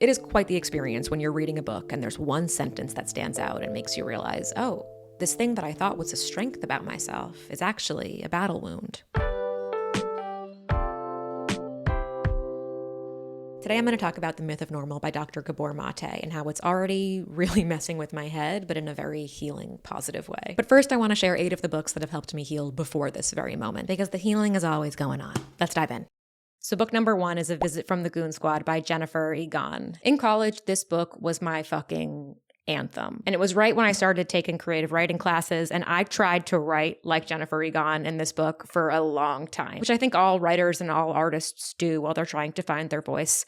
It is quite the experience when you're reading a book and there's one sentence that stands out and makes you realize, oh, this thing that I thought was a strength about myself is actually a battle wound. Today I'm going to talk about The Myth of Normal by Dr. Gabor Maté and how it's already really messing with my head, but in a very healing, positive way. But first I want to share 8 of the books that have helped me heal before this very moment, because the healing is always going on. Let's dive in. So book number 1 is A Visit from the Goon Squad by Jennifer Egan. In college, this book was my fucking anthem. And it was right when I started taking creative writing classes, and I tried to write like Jennifer Egan in this book for a long time, which I think all writers and all artists do while they're trying to find their voice.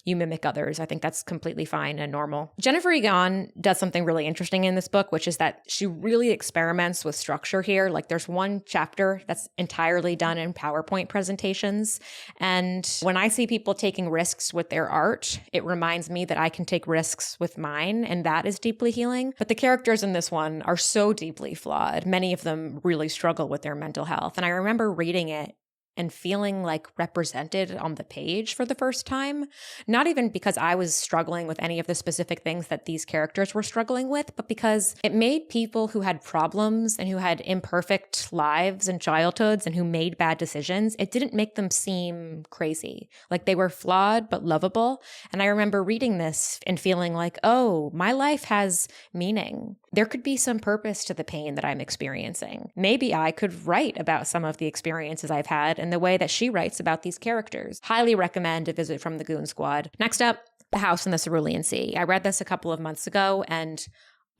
You mimic others. I think that's completely fine and normal. Jennifer Egan does something really interesting in this book, which is that she really experiments with structure here. Like there's one chapter that's entirely done in PowerPoint presentations. And when I see people taking risks with their art, it reminds me that I can take risks with mine, and that is deeply healing. But the characters in this one are so deeply flawed. Many of them really struggle with their mental health. And I remember reading it and feeling like represented on the page for the first time. Not even because I was struggling with any of the specific things that these characters were struggling with, but because it made people who had problems and who had imperfect lives and childhoods and who made bad decisions, it didn't make them seem crazy. Like they were flawed but lovable. And I remember reading this and feeling like, oh, my life has meaning. There could be some purpose to the pain that I'm experiencing. Maybe I could write about some of the experiences I've had in the way that she writes about these characters. Highly recommend A Visit from the Goon Squad. Next up, The House in the Cerulean Sea. I read this a couple of months ago, and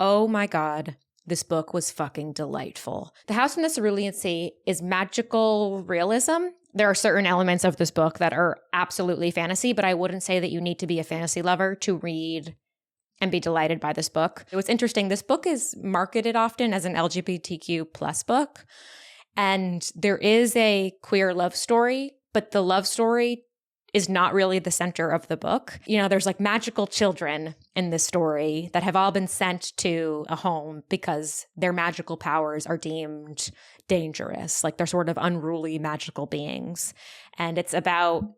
oh my God, this book was fucking delightful. The House in the Cerulean Sea is magical realism. There are certain elements of this book that are absolutely fantasy, but I wouldn't say that you need to be a fantasy lover to read and be delighted by this book. It was interesting. This book is marketed often as an LGBTQ plus book. And there is a queer love story, but the love story is not really the center of the book. You know, there's like magical children in this story that have all been sent to a home because their magical powers are deemed dangerous. Like they're sort of unruly magical beings. And it's about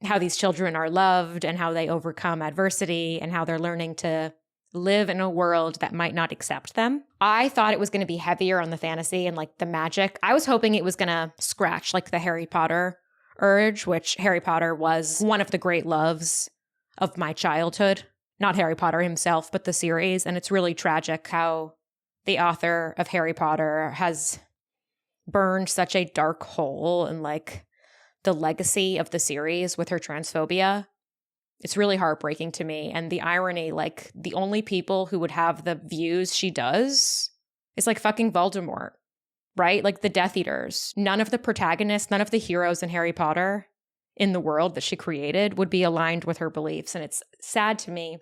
how these children are loved and how they overcome adversity and how they're learning to live in a world that might not accept them. I thought it was going to be heavier on the fantasy and like the magic. I was hoping it was going to scratch like the Harry Potter urge, which Harry Potter was one of the great loves of my childhood. Not Harry Potter himself, but the series. And it's really tragic how the author of Harry Potter has burned such a dark hole in like the legacy of the series with her transphobia. It's really heartbreaking to me. And the irony, like the only people who would have the views she does is like fucking Voldemort, right? Like the Death Eaters. None of the protagonists, none of the heroes in Harry Potter in the world that she created would be aligned with her beliefs. And it's sad to me.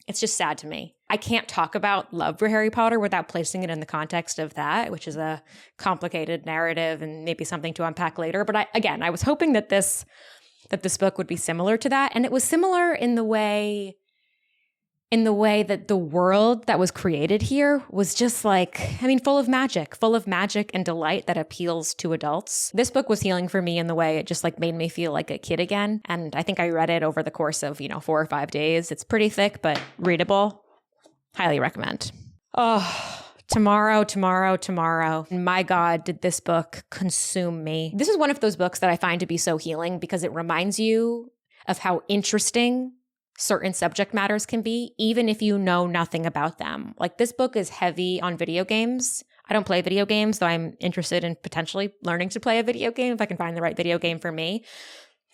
It's just sad to me. I can't talk about love for Harry Potter without placing it in the context of that, which is a complicated narrative and maybe something to unpack later. But I was hoping that this book would be similar to that. And it was similar in the way that the world that was created here was just like, full of magic and delight that appeals to adults. This book was healing for me in the way it just like made me feel like a kid again. And I think I read it over the course of, 4 or 5 days. It's pretty thick, but readable. Highly recommend. Oh, tomorrow. My God, did this book consume me. This is one of those books that I find to be so healing because it reminds you of how interesting certain subject matters can be, even if you know nothing about them. Like this book is heavy on video games. I don't play video games, though I'm interested in potentially learning to play a video game if I can find the right video game for me.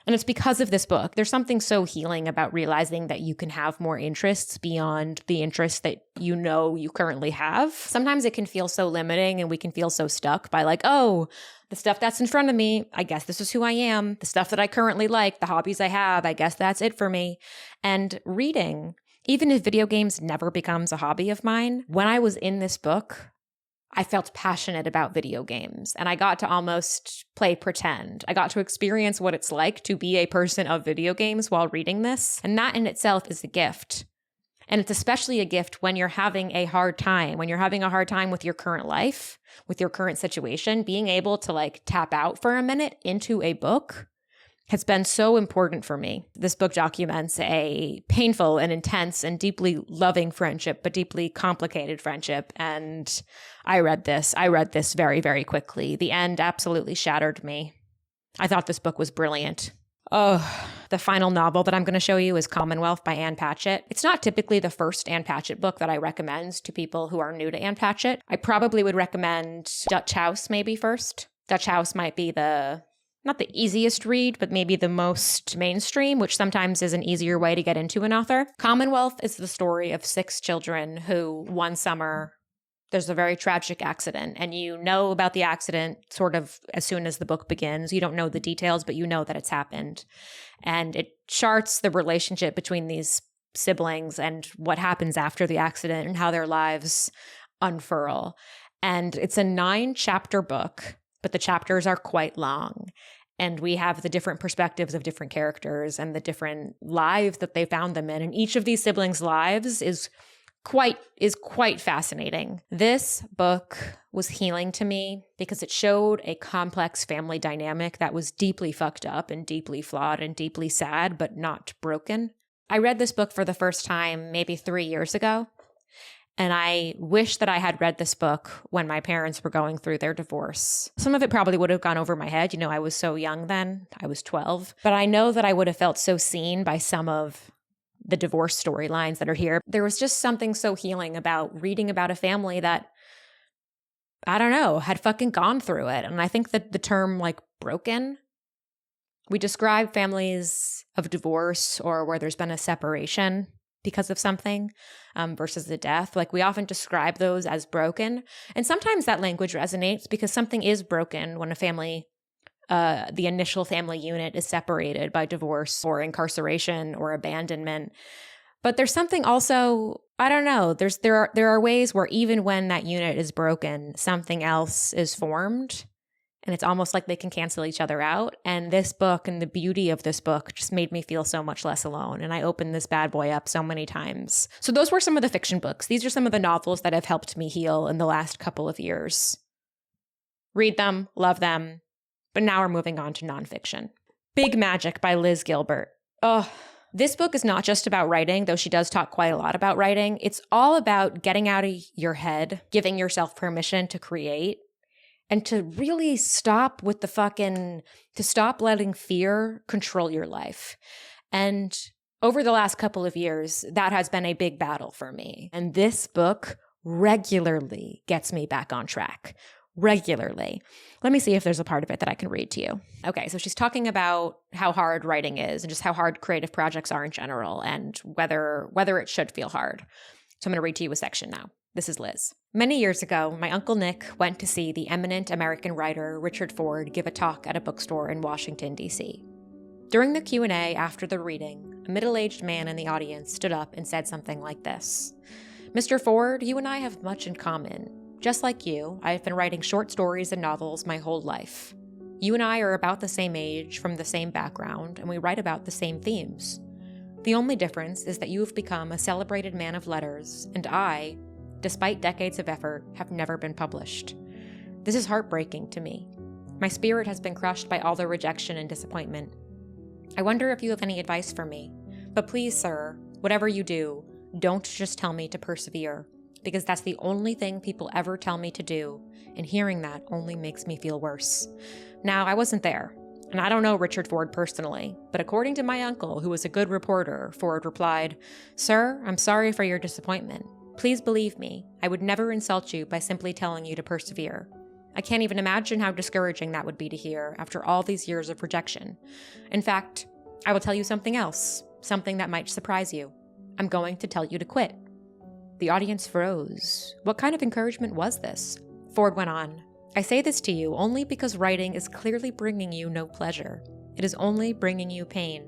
And it's because of this book. There's something so healing about realizing that you can have more interests beyond the interests that you know you currently have. Sometimes it can feel so limiting and we can feel so stuck by like, oh, the stuff that's in front of me, I guess this is who I am. The stuff that I currently like, the hobbies I have, I guess that's it for me. And reading, even if video games never becomes a hobby of mine, when I was in this book, I felt passionate about video games and I got to almost play pretend. I got to experience what it's like to be a person of video games while reading this. And that in itself is a gift. And it's especially a gift when you're having a hard time, with your current life, with your current situation, being able to like tap out for a minute into a book has been so important for me. This book documents a painful and intense and deeply loving friendship, but deeply complicated friendship. And I read this very, very quickly. The end absolutely shattered me. I thought this book was brilliant. Oh, the final novel that I'm going to show you is Commonwealth by Ann Patchett. It's not typically the first Ann Patchett book that I recommend to people who are new to Ann Patchett. I probably would recommend Dutch House maybe first. Dutch House might be not the easiest read, but maybe the most mainstream, which sometimes is an easier way to get into an author. Commonwealth is the story of 6 children who one summer there's a very tragic accident, and you know about the accident sort of as soon as the book begins. You don't know the details, but you know that it's happened. And it charts the relationship between these siblings and what happens after the accident and how their lives unfurl. And it's a 9-chapter book, but the chapters are quite long. And we have the different perspectives of different characters and the different lives that they found them in. And each of these siblings' lives is quite fascinating. This book was healing to me because it showed a complex family dynamic that was deeply fucked up and deeply flawed and deeply sad, but not broken. I read this book for the first time maybe 3 years ago, and I wish that I had read this book when my parents were going through their divorce. Some of it probably would have gone over my head. You know, I was so young then. I was 12. But I know that I would have felt so seen by some of the divorce storylines that are here. There was just something so healing about reading about a family that, I don't know, had fucking gone through it. And I think that the term like broken, we describe families of divorce or where there's been a separation because of something versus the death. Like we often describe those as broken. And sometimes that language resonates because something is broken when a family the initial family unit is separated by divorce or incarceration or abandonment. But there's something also, I don't know, there are ways where even when that unit is broken, something else is formed. And it's almost like they can cancel each other out. And this book and the beauty of this book just made me feel so much less alone. And I opened this bad boy up so many times. So those were some of the fiction books. These are some of the novels that have helped me heal in the last couple of years. Read them, love them. But now we're moving on to nonfiction. Big Magic by Liz Gilbert. Oh, this book is not just about writing, though she does talk quite a lot about writing. It's all about getting out of your head, giving yourself permission to create, and to really stop letting fear control your life. And over the last couple of years, that has been a big battle for me. And this book regularly gets me back on track. Regularly. Let me see if there's a part of it that I can read to you. Okay, so she's talking about how hard writing is and just how hard creative projects are in general and whether it should feel hard. So I'm going to read to you a section now. This is Liz. Many years ago, my Uncle Nick went to see the eminent American writer Richard Ford give a talk at a bookstore in Washington, D.C. During the Q&A after the reading, a middle-aged man in the audience stood up and said something like this. Mr. Ford, you and I have much in common. Just like you, I have been writing short stories and novels my whole life. You and I are about the same age, from the same background, and we write about the same themes. The only difference is that you have become a celebrated man of letters, and I, despite decades of effort, have never been published. This is heartbreaking to me. My spirit has been crushed by all the rejection and disappointment. I wonder if you have any advice for me. But please, sir, whatever you do, don't just tell me to persevere. Because that's the only thing people ever tell me to do, and hearing that only makes me feel worse. Now, I wasn't there, and I don't know Richard Ford personally, but according to my uncle, who was a good reporter, Ford replied, Sir, I'm sorry for your disappointment. Please believe me, I would never insult you by simply telling you to persevere. I can't even imagine how discouraging that would be to hear after all these years of rejection. In fact, I will tell you something else, something that might surprise you. I'm going to tell you to quit. The audience froze. What kind of encouragement was this? Ford went on. I say this to you only because writing is clearly bringing you no pleasure. It is only bringing you pain.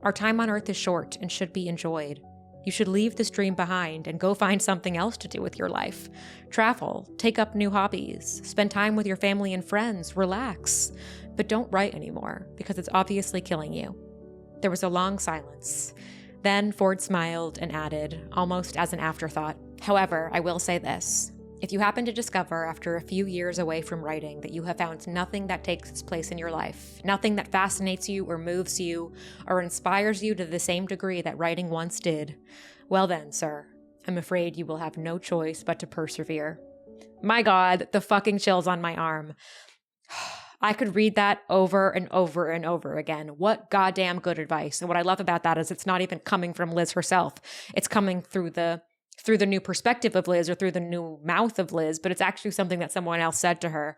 Our time on earth is short and should be enjoyed. You should leave this dream behind and go find something else to do with your life. Travel, take up new hobbies, spend time with your family and friends, relax. But don't write anymore because it's obviously killing you. There was a long silence. Then Ford smiled and added, almost as an afterthought, however, I will say this. If you happen to discover after a few years away from writing that you have found nothing that takes its place in your life, nothing that fascinates you or moves you or inspires you to the same degree that writing once did, well then, sir, I'm afraid you will have no choice but to persevere. My God, the fucking chills on my arm. I could read that over and over and over again. What goddamn good advice. And what I love about that is it's not even coming from Liz herself. It's coming through the new perspective of Liz or through the new mouth of Liz, but it's actually something that someone else said to her.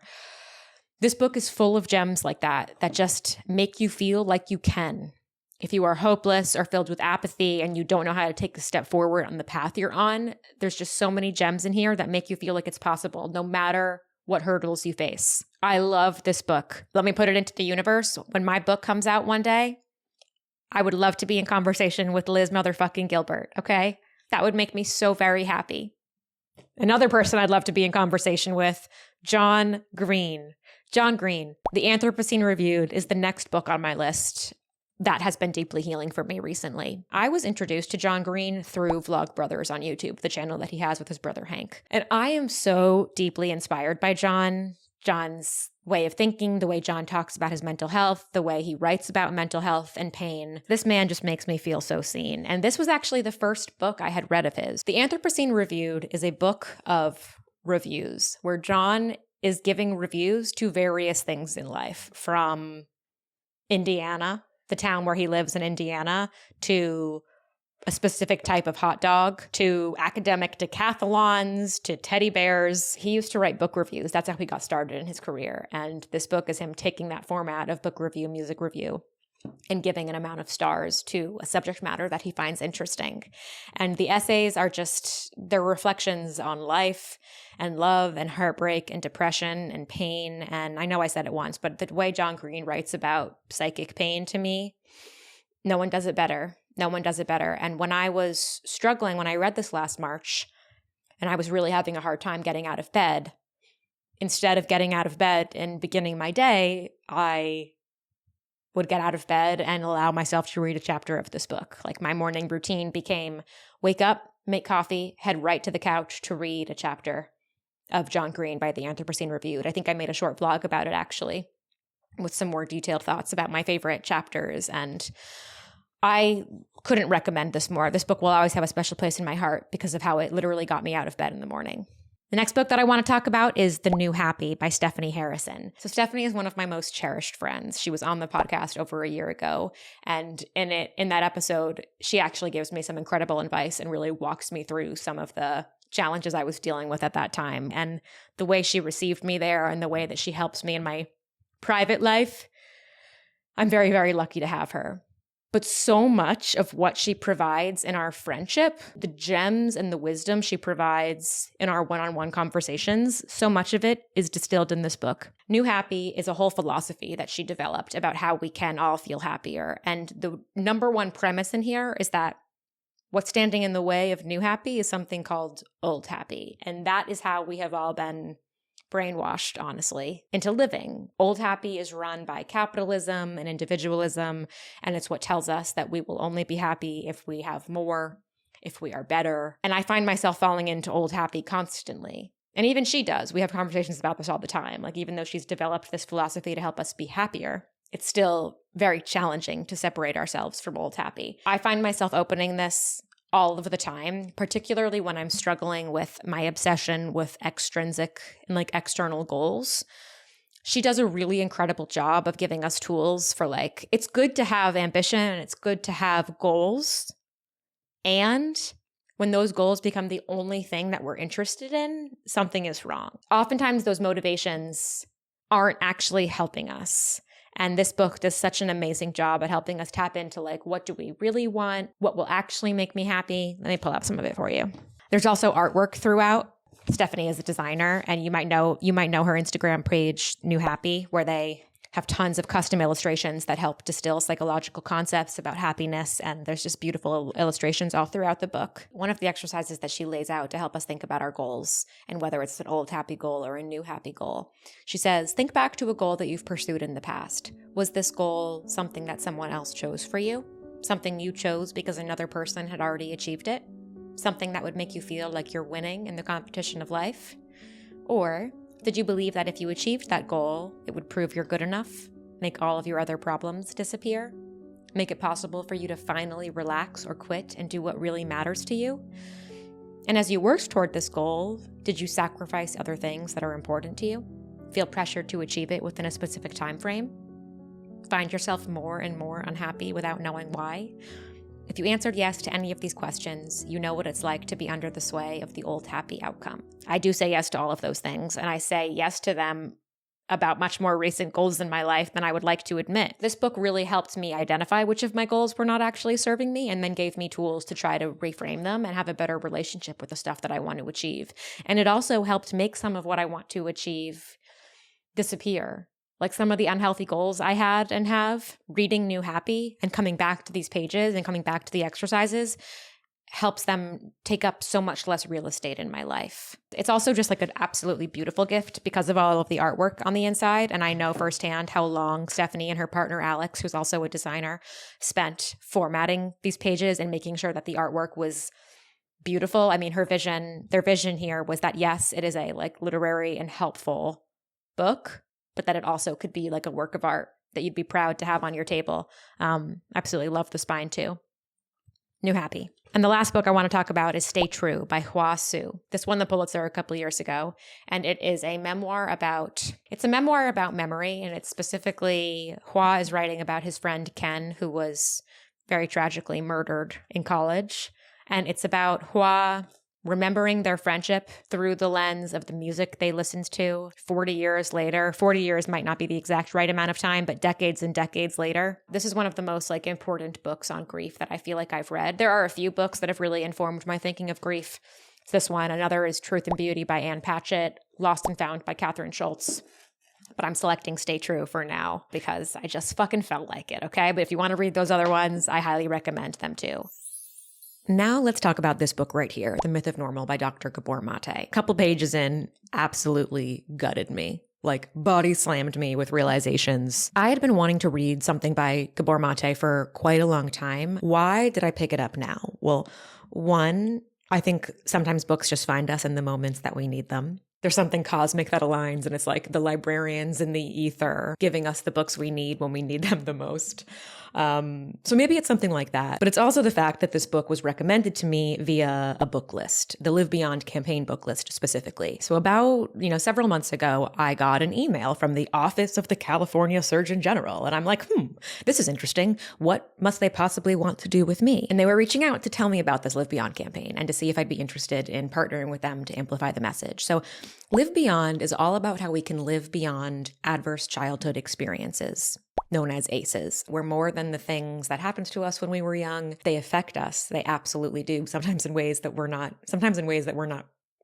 This book is full of gems like that just make you feel like you can. If you are hopeless or filled with apathy and you don't know how to take a step forward on the path you're on, there's just so many gems in here that make you feel like it's possible, no matter what hurdles you face. I love this book. Let me put it into the universe. When my book comes out one day, I would love to be in conversation with Liz motherfucking Gilbert, okay? That would make me so very happy. Another person I'd love to be in conversation with, John Green. John Green, The Anthropocene Reviewed, is the next book on my list that has been deeply healing for me recently. I was introduced to John Green through Vlog Brothers on YouTube, the channel that he has with his brother Hank. And I am so deeply inspired by John's way of thinking, the way John talks about his mental health, the way he writes about mental health and pain. This man just makes me feel so seen. And this was actually the first book I had read of his. The Anthropocene Reviewed is a book of reviews where John is giving reviews to various things in life, from Indiana, the town where he lives in Indiana, to a specific type of hot dog, to academic decathlons, to teddy bears. He used to write book reviews. That's how he got started in his career. And this book is him taking that format of book review, music review, and giving an amount of stars to a subject matter that he finds interesting. And the essays are just, they're reflections on life and love and heartbreak and depression and pain. And I know I said it once, but the way John Green writes about psychic pain, to me, no one does it better. No one does it better. And when I was struggling, when I read this last March, and I was really having a hard time getting out of bed, instead of getting out of bed and beginning my day, I would get out of bed and allow myself to read a chapter of this book. Like, my morning routine became wake up, make coffee, head right to the couch to read a chapter of John Green by The Anthropocene Reviewed. I think I made a short vlog about it, actually, with some more detailed thoughts about my favorite chapters. And I couldn't recommend this more. This book will always have a special place in my heart because of how it literally got me out of bed in the morning. The next book that I want to talk about is The New Happy by Stephanie Harrison. So Stephanie is one of my most cherished friends. She was on the podcast over a year ago. And in that episode, she actually gives me some incredible advice and really walks me through some of the challenges I was dealing with at that time. And the way she received me there and the way that she helps me in my private life, I'm very, very lucky to have her. But so much of what she provides in our friendship, the gems and the wisdom she provides in our one-on-one conversations, so much of it is distilled in this book. New Happy is a whole philosophy that she developed about how we can all feel happier. And the number one premise in here is that what's standing in the way of new happy is something called old happy. And that is how we have all been brainwashed, honestly, into living. Old happy is run by capitalism and individualism, and it's what tells us that we will only be happy if we have more, if we are better. And I find myself falling into old happy constantly. And even she does. We have conversations about this all the time. Like, even though she's developed this philosophy to help us be happier, it's still very challenging to separate ourselves from old happy. I find myself opening this all of the time, particularly when I'm struggling with my obsession with extrinsic and external goals. She does a really incredible job of giving us tools for it's good to have ambition and it's good to have goals. And when those goals become the only thing that we're interested in, something is wrong. Oftentimes those motivations aren't actually helping us. And this book does such an amazing job at helping us tap into what do we really want? What will actually make me happy? Let me pull out some of it for you. There's also artwork throughout. Stephanie is a designer, and you might know her Instagram page, New Happy, where they have tons of custom illustrations that help distill psychological concepts about happiness. And there's just beautiful illustrations all throughout the book. One of the exercises that she lays out to help us think about our goals and whether it's an old happy goal or a new happy goal. She says, think back to a goal that you've pursued in the past. Was this goal something that someone else chose for you? Something you chose because another person had already achieved it? Something that would make you feel like you're winning in the competition of life? Or did you believe that if you achieved that goal, it would prove you're good enough, make all of your other problems disappear, make it possible for you to finally relax or quit and do what really matters to you? And as you worked toward this goal, did you sacrifice other things that are important to you? Feel pressured to achieve it within a specific time frame? Find yourself more and more unhappy without knowing why? If you answered yes to any of these questions, you know what it's like to be under the sway of the old happy outcome. I do say yes to all of those things, and I say yes to them about much more recent goals in my life than I would like to admit. This book really helped me identify which of my goals were not actually serving me, and then gave me tools to try to reframe them and have a better relationship with the stuff that I want to achieve. And it also helped make some of what I want to achieve disappear. Like some of the unhealthy goals I had and have, reading New Happy and coming back to these pages and coming back to the exercises helps them take up so much less real estate in my life. It's also just like an absolutely beautiful gift because of all of the artwork on the inside. And I know firsthand how long Stephanie and her partner Alex, who's also a designer, spent formatting these pages and making sure that the artwork was beautiful. I mean, their vision here was that, yes, it is a like literary and helpful book, but that it also could be like a work of art that you'd be proud to have on your table. Absolutely love the spine too. New Happy. And the last book I want to talk about is Stay True by Hua Su. This won the Pulitzer a couple years ago, and it is a memoir about memory, and it's specifically Hua is writing about his friend Ken, who was very tragically murdered in college. And it's about Hua remembering their friendship through the lens of the music they listened to 40 years later. 40 years might not be the exact right amount of time, but decades and decades later. This is one of the most like important books on grief that I feel like I've read. There are a few books that have really informed my thinking of grief. It's this one. Another is Truth and Beauty by Ann Patchett, Lost and Found by Catherine Schultz. But I'm selecting Stay True for now because I just fucking felt like it, okay? But if you want to read those other ones, I highly recommend them too. Now let's talk about this book right here, The Myth of Normal by Dr. Gabor Maté. A couple pages in, absolutely gutted me. Like body slammed me with realizations. I had been wanting to read something by Gabor Maté for quite a long time. Why did I pick it up now? Well, one, I think sometimes books just find us in the moments that we need them. There's something cosmic that aligns, and it's like the librarians in the ether giving us the books we need when we need them the most. So maybe it's something like that. But it's also the fact that this book was recommended to me via a book list, the Live Beyond campaign book list specifically. So about, several months ago, I got an email from the Office of the California Surgeon General. And I'm like, this is interesting. What must they possibly want to do with me? And they were reaching out to tell me about this Live Beyond campaign and to see if I'd be interested in partnering with them to amplify the message. So Live Beyond is all about how we can live beyond adverse childhood experiences, known as ACEs. We're more than the things that happened to us when we were young. They affect us. They absolutely do. Sometimes in ways that we're not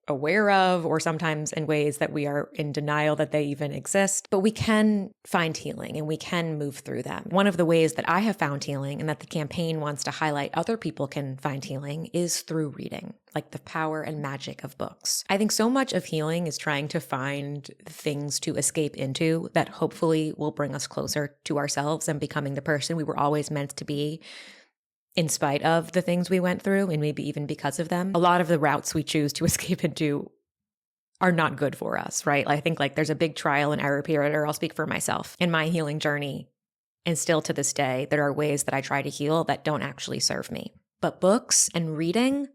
aware of, or sometimes in ways that we are in denial that they even exist. But we can find healing and we can move through them. One of the ways that I have found healing and that the campaign wants to highlight other people can find healing is through reading, like the power and magic of books. I think so much of healing is trying to find things to escape into that hopefully will bring us closer to ourselves and becoming the person we were always meant to be, in spite of the things we went through and maybe even because of them. A lot of the routes we choose to escape into are not good for us, right? I think there's a big trial and error period, or I'll speak for myself in my healing journey. And still to this day, there are ways that I try to heal that don't actually serve me. But books and reading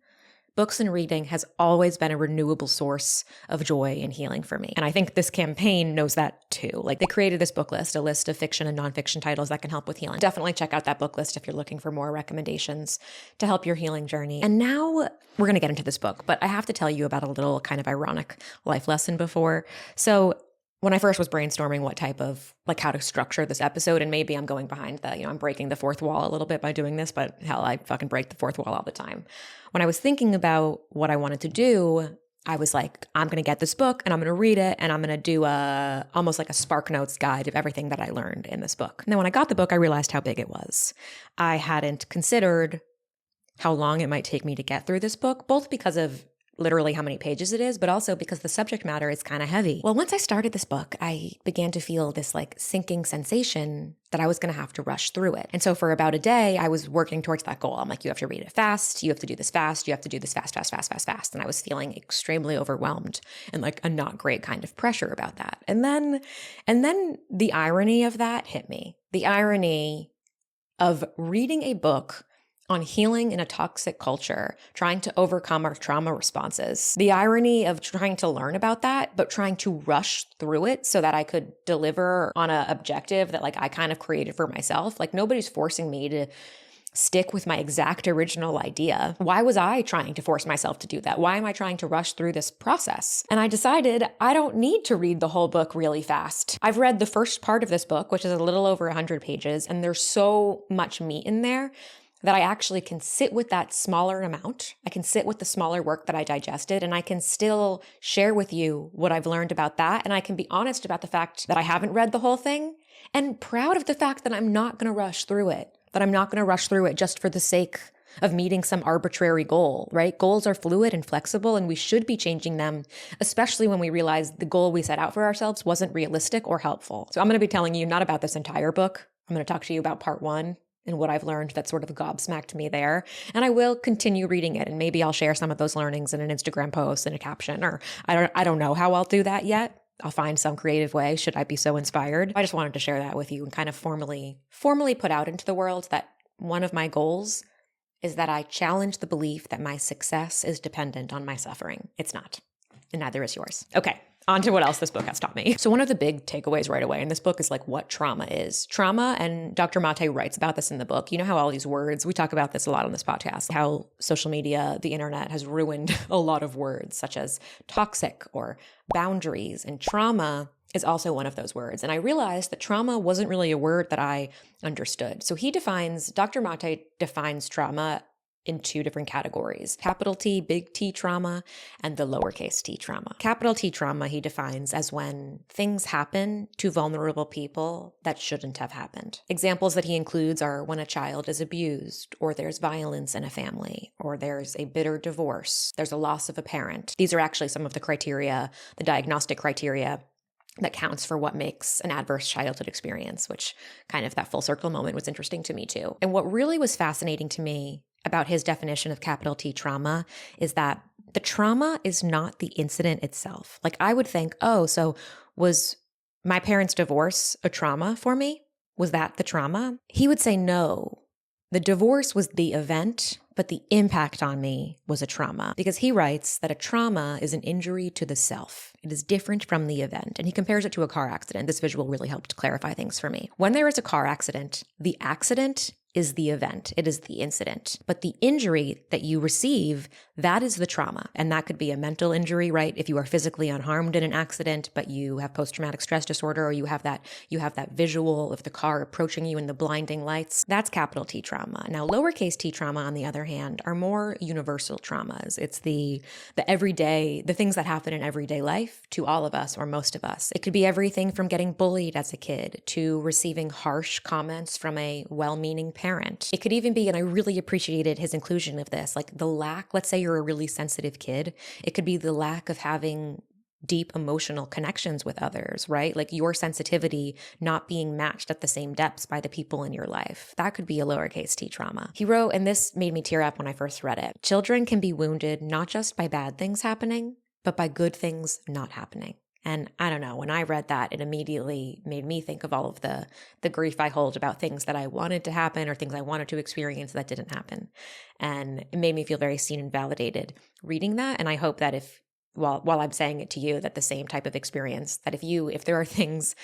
has always been a renewable source of joy and healing for me. And I think this campaign knows that too. They created this book list, a list of fiction and nonfiction titles that can help with healing. Definitely check out that book list if you're looking for more recommendations to help your healing journey. And now we're going to get into this book, but I have to tell you about a little kind of ironic life lesson before. So when I first was brainstorming what type of, how to structure this episode, and maybe I'm going behind I'm breaking the fourth wall a little bit by doing this, but hell, I fucking break the fourth wall all the time. When I was thinking about what I wanted to do, I was like, I'm going to get this book and I'm going to read it and I'm going to do almost like a Spark Notes guide of everything that I learned in this book. And then when I got the book, I realized how big it was. I hadn't considered how long it might take me to get through this book, both because of literally how many pages it is, but also because the subject matter is kind of heavy. Well, once I started this book, I began to feel this like sinking sensation that I was going to have to rush through it. And so for about a day, I was working towards that goal. I'm like, you have to read it fast. You have to do this fast. You have to do this fast, fast, fast, fast, fast. And I was feeling extremely overwhelmed and like a not great kind of pressure about that. And then the irony of that hit me. The irony of reading a book on healing in a toxic culture, trying to overcome our trauma responses. The irony of trying to learn about that, but trying to rush through it so that I could deliver on an objective that like I kind of created for myself. Like nobody's forcing me to stick with my exact original idea. Why was I trying to force myself to do that? Why am I trying to rush through this process? And I decided I don't need to read the whole book really fast. I've read the first part of this book, which is a little over 100 pages, and there's so much meat in there that I actually can sit with that smaller amount. I can sit with the smaller work that I digested, and I can still share with you what I've learned about that. And I can be honest about the fact that I haven't read the whole thing and proud of the fact that I'm not going to rush through it, just for the sake of meeting some arbitrary goal, right? Goals are fluid and flexible, and we should be changing them, especially when we realize the goal we set out for ourselves wasn't realistic or helpful. So I'm going to be telling you not about this entire book. I'm going to talk to you about part 1 and what I've learned that sort of gobsmacked me there. And I will continue reading it, and maybe I'll share some of those learnings in an Instagram post and a caption, or I don't know how I'll do that yet. I'll find some creative way should I be so inspired. I just wanted to share that with you and kind of formally put out into the world that one of my goals is that I challenge the belief that my success is dependent on my suffering. It's not, and neither is yours. Okay. On to what else this book has taught me. So one of the big takeaways right away in this book is like what trauma is. Trauma, and Dr. Maté writes about this in the book. You know how all these words, we talk about this a lot on this podcast, how social media, the internet has ruined a lot of words such as toxic or boundaries, and trauma is also one of those words. And I realized that trauma wasn't really a word that I understood. So Dr. Maté defines trauma in 2 different categories: capital T, big T trauma, and the lowercase t trauma. Capital T trauma he defines as when things happen to vulnerable people that shouldn't have happened. Examples that he includes are when a child is abused, or there's violence in a family, or there's a bitter divorce, there's a loss of a parent. These are actually some of the criteria, the diagnostic criteria that counts for what makes an adverse childhood experience, which kind of that full circle moment was interesting to me too. And what really was fascinating to me about his definition of capital T trauma is that the trauma is not the incident itself. Like I would think, oh, so was my parents' divorce a trauma for me? Was that the trauma? He would say, no, the divorce was the event, but the impact on me was a trauma, because he writes that a trauma is an injury to the self. It is different from the event. And he compares it to a car accident. This visual really helped clarify things for me. When there is a car accident, the accident is the event. It is the incident. But the injury that you receive, that is the trauma. And that could be a mental injury, right? If you are physically unharmed in an accident, but you have post-traumatic stress disorder, or you have that visual of the car approaching you in the blinding lights, that's capital T trauma. Now, lowercase t trauma, on the other hand, are more universal traumas. It's the everyday, the things that happen in everyday life to all of us or most of us. It could be everything from getting bullied as a kid to receiving harsh comments from a well-meaning parent. It could even be, and I really appreciated his inclusion of this, like the lack, let's say you're a really sensitive kid, it could be the lack of having deep emotional connections with others, right? Like your sensitivity not being matched at the same depths by the people in your life. That could be a lowercase t trauma. He wrote, and this made me tear up when I first read it, children can be wounded not just by bad things happening, but by good things not happening. And I don't know, when I read that, it immediately made me think of all of the grief I hold about things that I wanted to happen or things I wanted to experience that didn't happen. And it made me feel very seen and validated reading that. And I hope that while I'm saying it to you, that the same type of experience, that if there are things,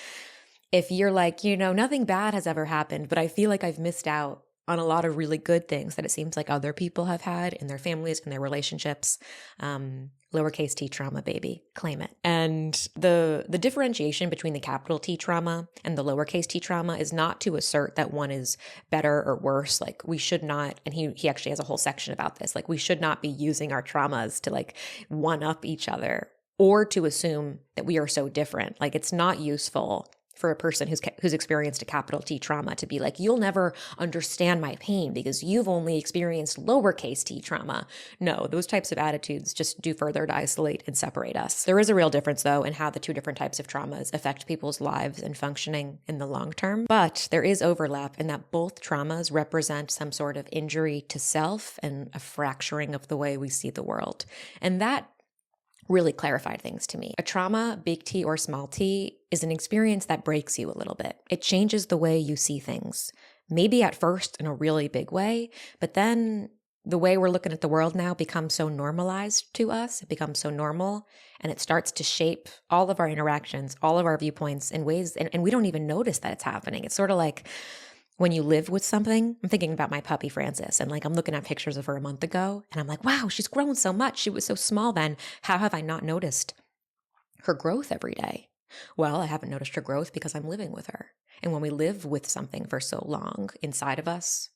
if you're like, nothing bad has ever happened, but I feel like I've missed out on a lot of really good things that it seems like other people have had in their families, in their relationships, lowercase t trauma, baby, claim it. And the differentiation between the capital T trauma and the lowercase t trauma is not to assert that one is better or worse. Like we should not, and he actually has a whole section about this, like we should not be using our traumas to like one up each other or to assume that we are so different. Like it's not useful for a person who's experienced a capital T trauma to be like, you'll never understand my pain because you've only experienced lowercase t trauma. No, those types of attitudes just do further to isolate and separate us. There is a real difference, though, in how the two different types of traumas affect people's lives and functioning in the long term. But there is overlap in that both traumas represent some sort of injury to self and a fracturing of the way we see the world. And that really clarified things to me. A trauma, big T or small t, is an experience that breaks you a little bit. It changes the way you see things. Maybe at first in a really big way, but then the way we're looking at the world now becomes so normalized to us. It becomes so normal, and it starts to shape all of our interactions, all of our viewpoints in ways, and we don't even notice that it's happening. It's sort of like when you live with something. I'm thinking about my puppy, Frances, and I'm looking at pictures of her a month ago, and I'm like, wow, she's grown so much. She was so small then. How have I not noticed her growth every day? Well, I haven't noticed her growth because I'm living with her. And when we live with something for so long inside of us,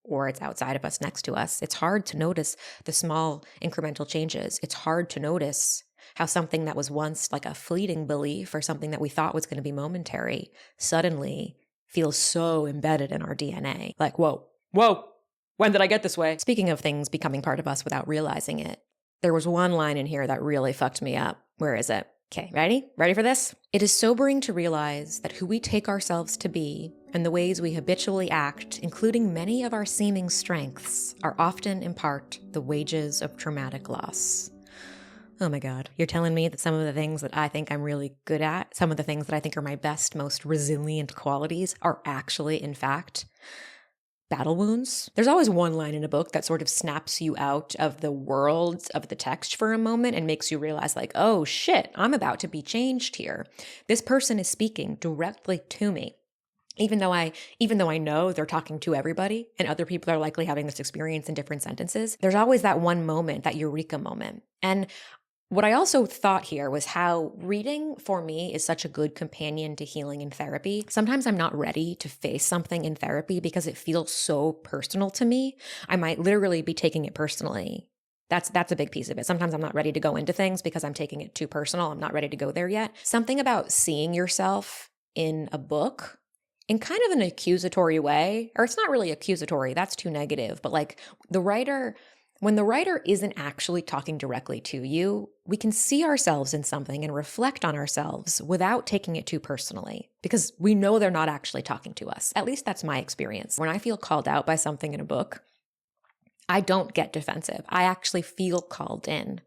or it's outside of us, next to us, it's hard to notice the small incremental changes. It's hard to notice how something that was once like a fleeting belief or something that we thought was going to be momentary suddenly feels so embedded in our DNA. Like, whoa, when did I get this way? Speaking of things becoming part of us without realizing it, there was one line in here that really fucked me up. Where is it? Okay, ready? Ready for this? It is sobering to realize that who we take ourselves to be and the ways we habitually act, including many of our seeming strengths, are often in part the wages of traumatic loss. Oh my God, you're telling me that some of the things that I think I'm really good at, some of the things that I think are my best, most resilient qualities are actually, in fact, battle wounds? There's always one line in a book that sort of snaps you out of the world of the text for a moment and makes you realize like, oh shit, I'm about to be changed here. This person is speaking directly to me. Even though I know they're talking to everybody and other people are likely having this experience in different sentences, there's always that one moment, that eureka moment. And what I also thought here was how reading for me is such a good companion to healing and therapy. Sometimes I'm not ready to face something in therapy because it feels so personal to me. I might literally be taking it personally. That's a big piece of it. Sometimes I'm not ready to go into things because I'm taking it too personal. I'm not ready to go there yet. Something about seeing yourself in a book in kind of an accusatory way, or it's not really accusatory, that's too negative, but like when the writer isn't actually talking directly to you, we can see ourselves in something and reflect on ourselves without taking it too personally because we know they're not actually talking to us. At least that's my experience. When I feel called out by something in a book, I don't get defensive. I actually feel called in.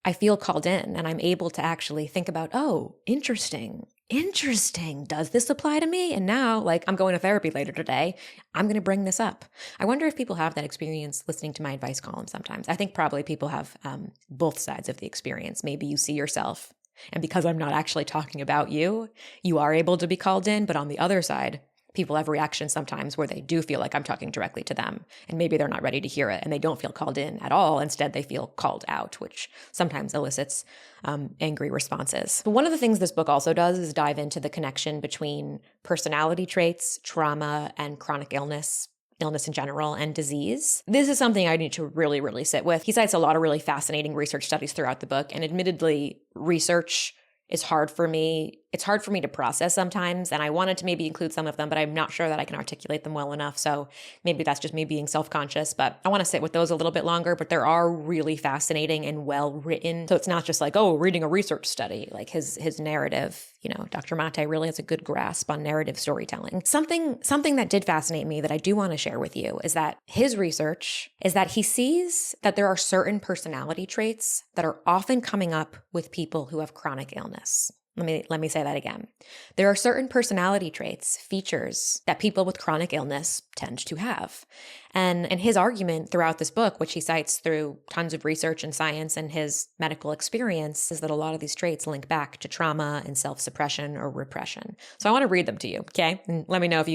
I feel called in and I'm able to actually think about, oh, interesting. Does this apply to me? And now, I'm going to therapy later today. I'm going to bring this up. I wonder if people have that experience listening to my advice column sometimes. I think probably people have both sides of the experience. Maybe you see yourself, and because I'm not actually talking about you, you are able to be called in. But on the other side, people have reactions sometimes where they do feel like I'm talking directly to them, and maybe they're not ready to hear it and they don't feel called in at all. Instead, they feel called out, which sometimes elicits angry responses. But one of the things this book also does is dive into the connection between personality traits, trauma, and chronic illness in general, and disease. This is something I need to really, really sit with. He cites a lot of really fascinating research studies throughout the book, and admittedly, research is hard for me. It's hard for me to process sometimes, and I wanted to maybe include some of them, but I'm not sure that I can articulate them well enough. So maybe that's just me being self-conscious, but I want to sit with those a little bit longer. But there are really fascinating and well written. So it's not just like, oh, reading a research study. Like his narrative, Dr. Maté really has a good grasp on narrative storytelling. Something that did fascinate me that I do want to share with you is that his research is that he sees that there are certain personality traits that are often coming up with people who have chronic illness. Let me say that again. There are certain personality traits, features that people with chronic illness tend to have. And his argument throughout this book, which he cites through tons of research and science and his medical experience, is that a lot of these traits link back to trauma and self-suppression or repression. So I want to read them to you, okay? And let me know if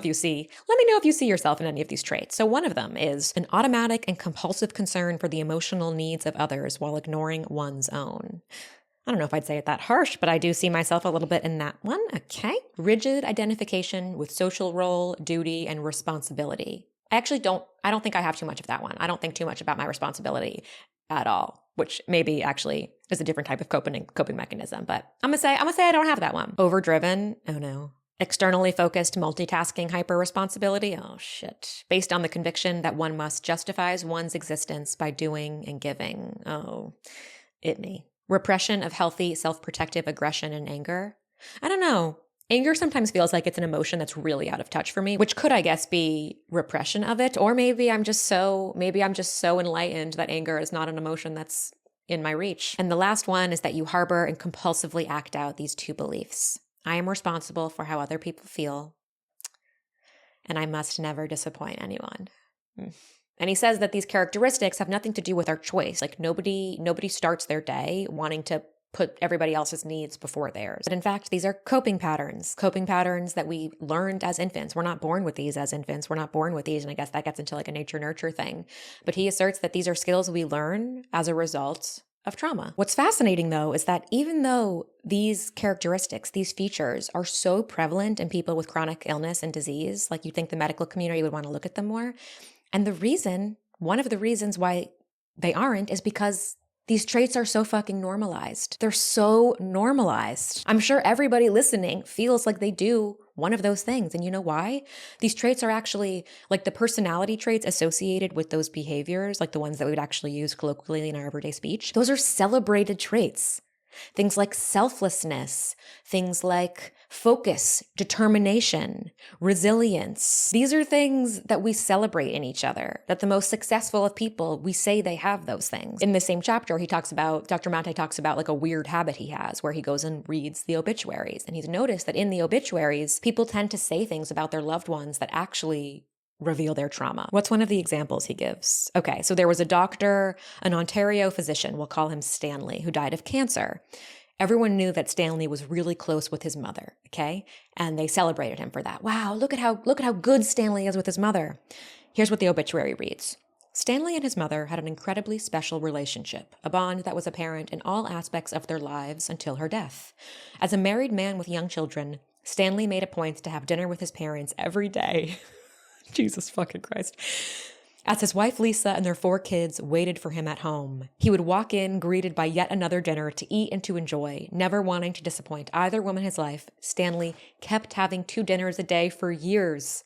you see yourself in any of these traits. So one of them is an automatic and compulsive concern for the emotional needs of others while ignoring one's own. I don't know if I'd say it that harsh, but I do see myself a little bit in that one. Okay. Rigid identification with social role, duty, and responsibility. I don't think I have too much of that one. I don't think too much about my responsibility at all, which maybe actually is a different type of coping mechanism. But I'm gonna say I don't have that one. Overdriven. Oh no. Externally focused, multitasking, hyper responsibility. Oh shit. Based on the conviction that one must justify one's existence by doing and giving. Oh, it me. Repression of healthy, self-protective aggression and anger. I don't know. Anger sometimes feels like it's an emotion that's really out of touch for me, which could, I guess, be repression of it. Or maybe I'm just so enlightened that anger is not an emotion that's in my reach. And the last one is that you harbor and compulsively act out these two beliefs. I am responsible for how other people feel, and I must never disappoint anyone. And he says that these characteristics have nothing to do with our choice. Like nobody starts their day wanting to put everybody else's needs before theirs. But in fact, these are coping patterns that we learned as infants. We're not born with these as infants. We're not born with these. And I guess that gets into like a nature-nurture thing. But he asserts that these are skills we learn as a result of trauma. What's fascinating, though, is that even though these characteristics, these features are so prevalent in people with chronic illness and disease, like you'd think the medical community would want to look at them more. And one of the reasons why they aren't is because these traits are so fucking normalized. They're so normalized. I'm sure everybody listening feels like they do one of those things. And you know why? These traits are actually like the personality traits associated with those behaviors, like the ones that we would actually use colloquially in our everyday speech. Those are celebrated traits. Things like selflessness, things like focus, determination, resilience. These are things that we celebrate in each other, that the most successful of people, we say they have those things. In the same chapter, Dr. Maté talks about like a weird habit he has where he goes and reads the obituaries. And he's noticed that in the obituaries, people tend to say things about their loved ones that actually reveal their trauma. What's one of the examples he gives? Okay, so there was a doctor, an Ontario physician, we'll call him Stanley, who died of cancer. Everyone knew that Stanley was really close with his mother, okay? And they celebrated him for that. Wow, look at how good Stanley is with his mother. Here's what the obituary reads. Stanley and his mother had an incredibly special relationship, a bond that was apparent in all aspects of their lives until her death. As a married man with young children, Stanley made a point to have dinner with his parents every day. Jesus fucking Christ. As his wife Lisa and their 4 kids waited for him at home, he would walk in greeted by yet another dinner to eat and to enjoy, never wanting to disappoint either woman in his life. Stanley kept having 2 dinners a day for years.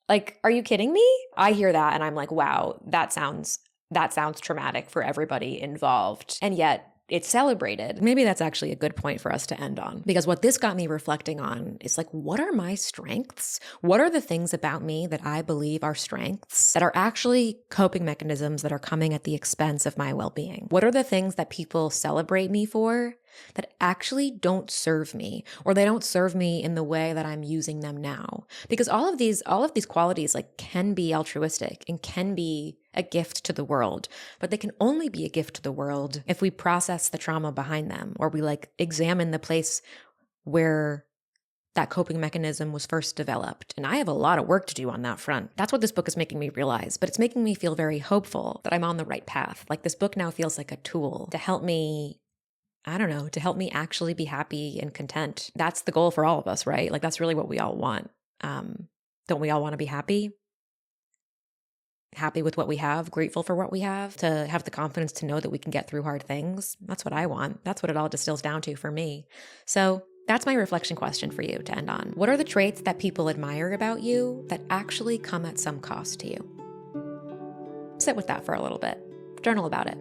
Like, are you kidding me? I hear that and I'm like, wow, that sounds traumatic for everybody involved. And yet it's celebrated. Maybe that's actually a good point for us to end on, because what this got me reflecting on is like, what are my strengths? What are the things about me that I believe are strengths that are actually coping mechanisms that are coming at the expense of my well-being? What are the things that people celebrate me for that actually don't serve me, or they don't serve me in the way that I'm using them now? Because all of these qualities like can be altruistic and can be a gift to the world, but they can only be a gift to the world if we process the trauma behind them, or we like examine the place where that coping mechanism was first developed. And I have a lot of work to do on that front. That's what this book is making me realize, but it's making me feel very hopeful that I'm on the right path. Like this book now feels like a tool to help me, I don't know, to help me actually be happy and content. That's the goal for all of us, right? Like that's really what we all want. Don't we all want to be happy? Happy with what we have, grateful for what we have, to have the confidence to know that we can get through hard things. That's what I want. That's what it all distills down to for me. So that's my reflection question for you to end on. What are the traits that people admire about you that actually come at some cost to you? Sit with that for a little bit. Journal about it.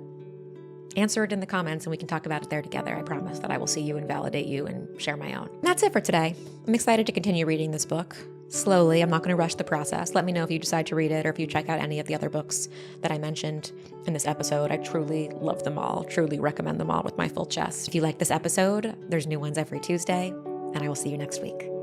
Answer it in the comments and we can talk about it there together. I promise that I will see you and validate you and share my own. And that's it for today. I'm excited to continue reading this book. Slowly, I'm not going to rush the process. Let me know if you decide to read it or if you check out any of the other books that I mentioned in this episode. I truly love them all, truly recommend them all with my full chest. If you like this episode, there's new ones every Tuesday, and I will see you next week.